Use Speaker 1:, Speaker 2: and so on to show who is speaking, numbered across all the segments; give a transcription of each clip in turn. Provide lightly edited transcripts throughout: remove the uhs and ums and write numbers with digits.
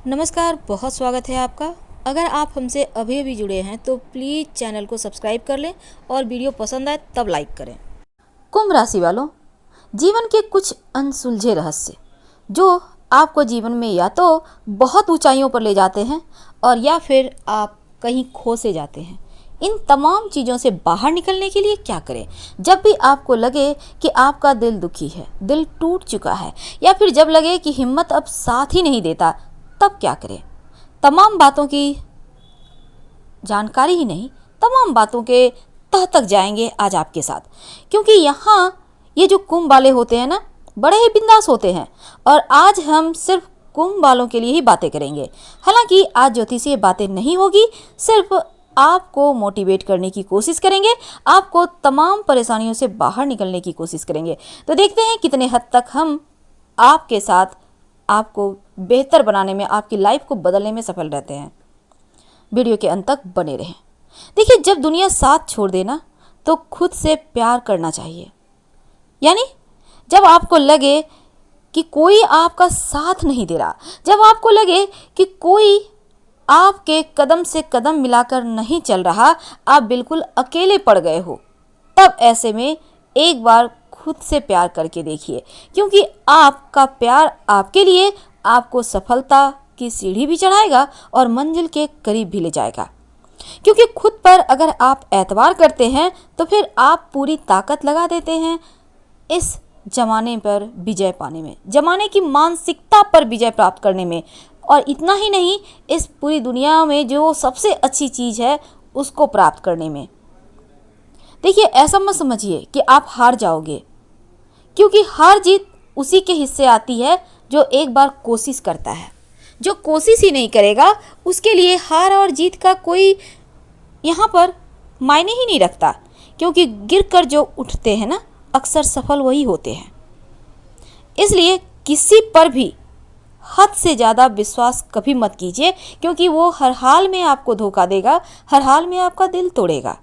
Speaker 1: नमस्कार, बहुत स्वागत है आपका। अगर आप हमसे अभी अभी जुड़े हैं तो प्लीज़ चैनल को सब्सक्राइब कर लें और वीडियो पसंद आए तब लाइक करें। कुंभ राशि वालों, जीवन के कुछ अनसुलझे रहस्य जो आपको जीवन में या तो बहुत ऊंचाइयों पर ले जाते हैं और या फिर आप कहीं खो से जाते हैं। इन तमाम चीज़ों से बाहर निकलने के लिए क्या करें? जब भी आपको लगे कि आपका दिल दुखी है, दिल टूट चुका है, या फिर जब लगे कि हिम्मत अब साथ ही नहीं देता, तब क्या करें? तमाम बातों की जानकारी ही नहीं, तमाम बातों के तह तक जाएंगे आज आपके साथ, क्योंकि यहाँ ये जो कुंभ वाले होते हैं ना, बड़े ही बिंदास होते हैं। और आज हम सिर्फ कुंभ वालों के लिए ही बातें करेंगे। हालांकि आज ज्योतिषीय बातें नहीं होगी, सिर्फ आपको मोटिवेट करने की कोशिश करेंगे, आपको तमाम परेशानियों से बाहर निकलने की कोशिश करेंगे। तो देखते हैं कितने हद तक हम आपके साथ आपको बेहतर बनाने में, आपकी लाइफ को बदलने में सफल रहते हैं। वीडियो के अंत तक बने रहें। देखिए, जब दुनिया साथ छोड़ देना तो खुद से प्यार करना चाहिए। यानी जब आपको लगे कि कोई आपका साथ नहीं दे रहा, जब आपको लगे कि कोई आपके कदम से कदम मिलाकर नहीं चल रहा, आप बिल्कुल अकेले पड़ गए हो, तब ऐसे में एक बार खुद से प्यार करके देखिए, क्योंकि आपका प्यार आपके लिए आपको सफलता की सीढ़ी भी चढ़ाएगा और मंजिल के करीब भी ले जाएगा। क्योंकि खुद पर अगर आप एतबार करते हैं तो फिर आप पूरी ताकत लगा देते हैं इस जमाने पर विजय पाने में, जमाने की मानसिकता पर विजय प्राप्त करने में। और इतना ही नहीं, इस पूरी दुनिया में जो सबसे अच्छी चीज़ है उसको प्राप्त करने में। देखिए, ऐसा मत समझिए कि आप हार जाओगे, क्योंकि हार जीत उसी के हिस्से आती है जो एक बार कोशिश करता है। जो कोशिश ही नहीं करेगा, उसके लिए हार और जीत का कोई यहाँ पर मायने ही नहीं रखता, क्योंकि गिर कर जो उठते हैं ना, अक्सर सफल वही होते हैं। इसलिए किसी पर भी हद से ज़्यादा विश्वास कभी मत कीजिए, क्योंकि वो हर हाल में आपको धोखा देगा, हर हाल में आपका दिल तोड़ेगा।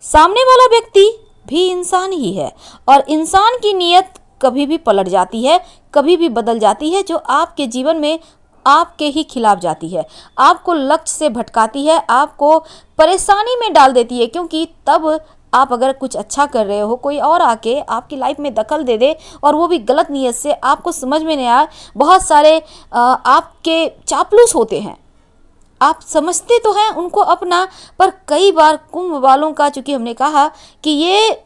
Speaker 1: सामने वाला व्यक्ति भी इंसान ही है और इंसान की नीयत कभी भी पलट जाती है, कभी भी बदल जाती है, जो आपके जीवन में आपके ही खिलाफ जाती है, आपको लक्ष्य से भटकाती है, आपको परेशानी में डाल देती है। क्योंकि तब आप अगर कुछ अच्छा कर रहे हो, कोई और आके आपकी लाइफ में दखल दे दे और वो भी गलत नीयत से, आपको समझ में नहीं आया। बहुत सारे आपके चापलूस होते हैं, आप समझते तो हैं उनको अपना, पर कई बार कुंभ वालों का, चूंकि हमने कहा कि ये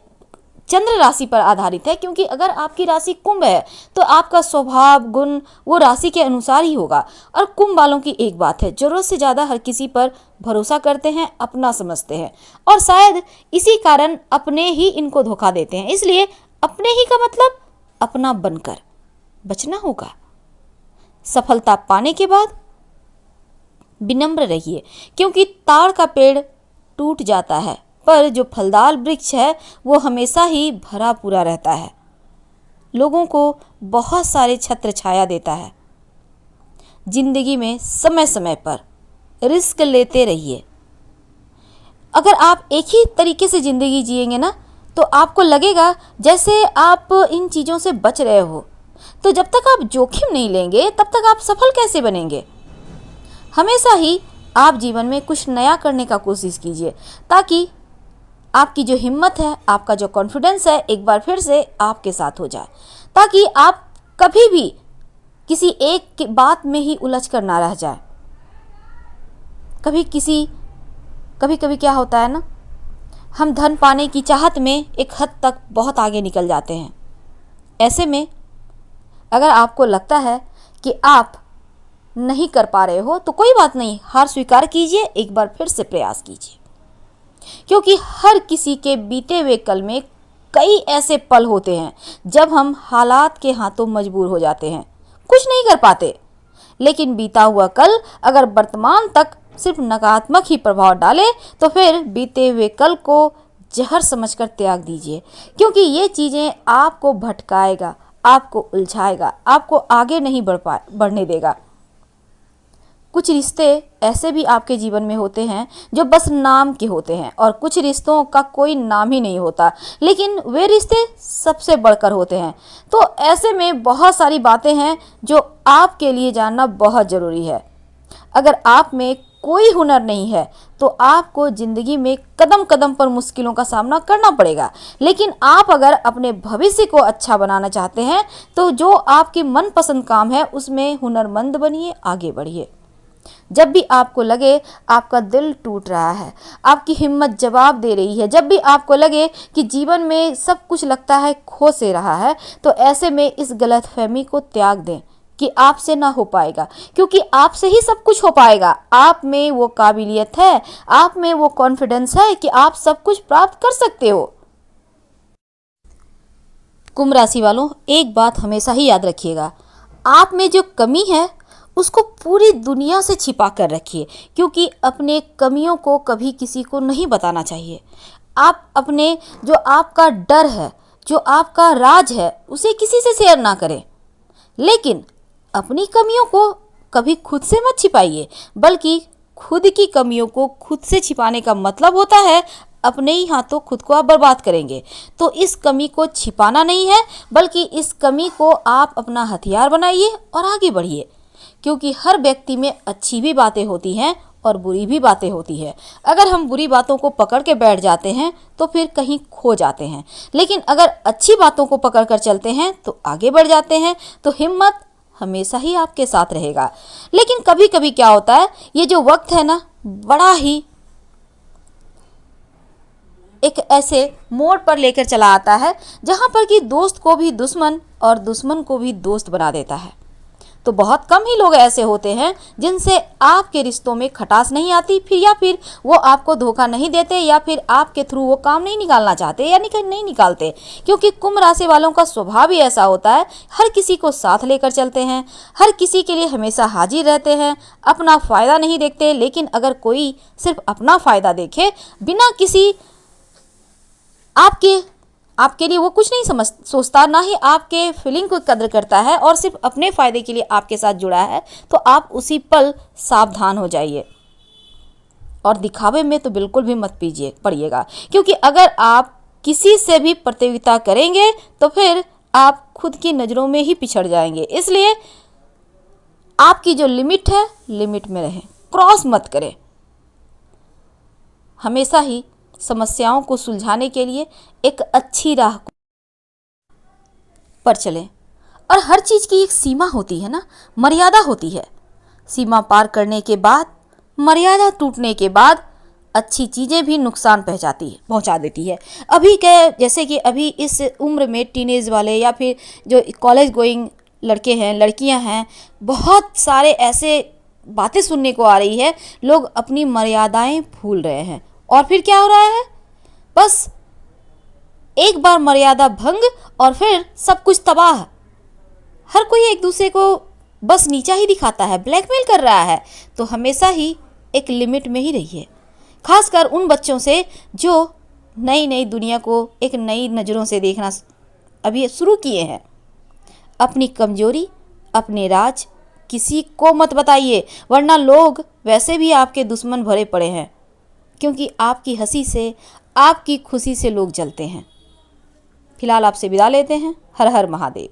Speaker 1: चंद्र राशि पर आधारित है, क्योंकि अगर आपकी राशि कुंभ है तो आपका स्वभाव गुण वो राशि के अनुसार ही होगा। और कुंभ वालों की एक बात है, जरूरत से ज़्यादा हर किसी पर भरोसा करते हैं, अपना समझते हैं, और शायद इसी कारण अपने ही इनको धोखा देते हैं। इसलिए अपने ही का मतलब अपना बनकर बचना होगा। सफलता पाने के बाद विनम्र रहिए, क्योंकि ताड़ का पेड़ टूट जाता है, पर जो फलदार वृक्ष है वो हमेशा ही भरा पूरा रहता है, लोगों को बहुत सारे छत्र छाया देता है। जिंदगी में समय समय पर रिस्क लेते रहिए। अगर आप एक ही तरीके से ज़िंदगी जिएंगे ना, तो आपको लगेगा जैसे आप इन चीज़ों से बच रहे हो। तो जब तक आप जोखिम नहीं लेंगे, तब तक आप सफल कैसे बनेंगे? हमेशा ही आप जीवन में कुछ नया करने का कोशिश कीजिए, ताकि आपकी जो हिम्मत है, आपका जो कॉन्फिडेंस है, एक बार फिर से आपके साथ हो जाए, ताकि आप कभी भी किसी एक बात में ही उलझ कर ना रह जाए। कभी कभी क्या होता है ना, हम धन पाने की चाहत में एक हद तक बहुत आगे निकल जाते हैं। ऐसे में अगर आपको लगता है कि आप नहीं कर पा रहे हो, तो कोई बात नहीं, हार स्वीकार कीजिए, एक बार फिर से प्रयास कीजिए। क्योंकि हर किसी के बीते हुए कल में कई ऐसे पल होते हैं जब हम हालात के हाथों मजबूर हो जाते हैं, कुछ नहीं कर पाते। लेकिन बीता हुआ कल अगर वर्तमान तक सिर्फ नकारात्मक ही प्रभाव डाले, तो फिर बीते हुए कल को जहर समझकर त्याग दीजिए, क्योंकि ये चीज़ें आपको भटकाएगा, आपको उलझाएगा, आपको आगे नहीं बढ़ने देगा। कुछ रिश्ते ऐसे भी आपके जीवन में होते हैं जो बस नाम के होते हैं, और कुछ रिश्तों का कोई नाम ही नहीं होता, लेकिन वे रिश्ते सबसे बढ़कर होते हैं। तो ऐसे में बहुत सारी बातें हैं जो आपके लिए जानना बहुत ज़रूरी है। अगर आप में कोई हुनर नहीं है तो आपको ज़िंदगी में कदम कदम पर मुश्किलों का सामना करना पड़ेगा, लेकिन आप अगर अपने भविष्य को अच्छा बनाना चाहते हैं तो जो आपकी मनपसंद काम है उसमें हुनरमंद बनिए, आगे बढ़िए। जब भी आपको लगे आपका दिल टूट रहा है, आपकी हिम्मत जवाब दे रही है, जब भी आपको लगे कि जीवन में सब कुछ लगता है खो से रहा है, तो ऐसे में इस गलतफहमी को त्याग दें कि आपसे ना हो पाएगा, क्योंकि आपसे ही सब कुछ हो पाएगा। आप में वो काबिलियत है, आप में वो कॉन्फिडेंस है कि आप सब कुछ प्राप्त कर सकते हो। कुंभ राशि वालों, एक बात हमेशा ही याद रखिएगा, आप में जो कमी है उसको पूरी दुनिया से छिपा कर रखिए, क्योंकि अपने कमियों को कभी किसी को नहीं बताना चाहिए। आप अपने जो आपका डर है, जो आपका राज है, उसे किसी से शेयर ना करें, लेकिन अपनी कमियों को कभी खुद से मत छिपाइए, बल्कि खुद की कमियों को खुद से छिपाने का मतलब होता है अपने ही हाथों खुद को आप बर्बाद करेंगे। तो इस कमी को छिपाना नहीं है, बल्कि इस कमी को आप अपना हथियार बनाइए और आगे बढ़िए, क्योंकि हर व्यक्ति में अच्छी भी बातें होती हैं और बुरी भी बातें होती है। अगर हम बुरी बातों को पकड़ के बैठ जाते हैं तो फिर कहीं खो जाते हैं, लेकिन अगर अच्छी बातों को पकड़ कर चलते हैं तो आगे बढ़ जाते हैं। तो हिम्मत हमेशा ही आपके साथ रहेगा। लेकिन कभी कभी क्या होता है, ये जो वक्त है ना, बड़ा ही एक ऐसे मोड़ पर लेकर चला आता है जहाँ पर कि दोस्त को भी दुश्मन और दुश्मन को भी दोस्त बना देता है। तो बहुत कम ही लोग ऐसे होते हैं जिनसे आपके रिश्तों में खटास नहीं आती, या फिर वो आपको धोखा नहीं देते, या फिर आपके थ्रू वो काम नहीं निकालना चाहते या नहीं निकालते, क्योंकि कुंभ राशि वालों का स्वभाव ही ऐसा होता है। हर किसी को साथ लेकर चलते हैं, हर किसी के लिए हमेशा हाजिर रहते हैं, अपना फ़ायदा नहीं देखते। लेकिन अगर कोई सिर्फ अपना फ़ायदा देखे बिना किसी आपके लिए वो कुछ नहीं सोचता, ना ही आपके फीलिंग को कदर करता है और सिर्फ अपने फ़ायदे के लिए आपके साथ जुड़ा है, तो आप उसी पल सावधान हो जाइए और दिखावे में तो बिल्कुल भी मत पड़िएगा, क्योंकि अगर आप किसी से भी प्रतियोगिता करेंगे तो फिर आप खुद की नज़रों में ही पिछड़ जाएंगे। इसलिए आपकी जो लिमिट है, लिमिट में रहें, क्रॉस मत करें। हमेशा ही समस्याओं को सुलझाने के लिए एक अच्छी राह पर चलें, और हर चीज़ की एक सीमा होती है ना, मर्यादा होती है। सीमा पार करने के बाद, मर्यादा टूटने के बाद अच्छी चीज़ें भी नुकसान पहुंचा देती है। अभी के जैसे कि अभी इस उम्र में टीनेज वाले या फिर जो कॉलेज गोइंग लड़के हैं, लड़कियां हैं, बहुत सारे ऐसे बातें सुनने को आ रही है, लोग अपनी मर्यादाएं भूल रहे हैं, और फिर क्या हो रहा है, बस एक बार मर्यादा भंग और फिर सब कुछ तबाह। हर कोई एक दूसरे को बस नीचा ही दिखाता है, ब्लैकमेल कर रहा है। तो हमेशा ही एक लिमिट में ही रहिए, खासकर उन बच्चों से जो नई नई दुनिया को एक नई नज़रों से देखना अभी शुरू किए हैं। अपनी कमजोरी, अपने राज किसी को मत बताइए, वरना लोग वैसे भी आपके दुश्मन भरे पड़े हैं, क्योंकि आपकी हंसी से, आपकी खुशी से लोग जलते हैं। फिलहाल आपसे विदा लेते हैं। हर हर महादेव।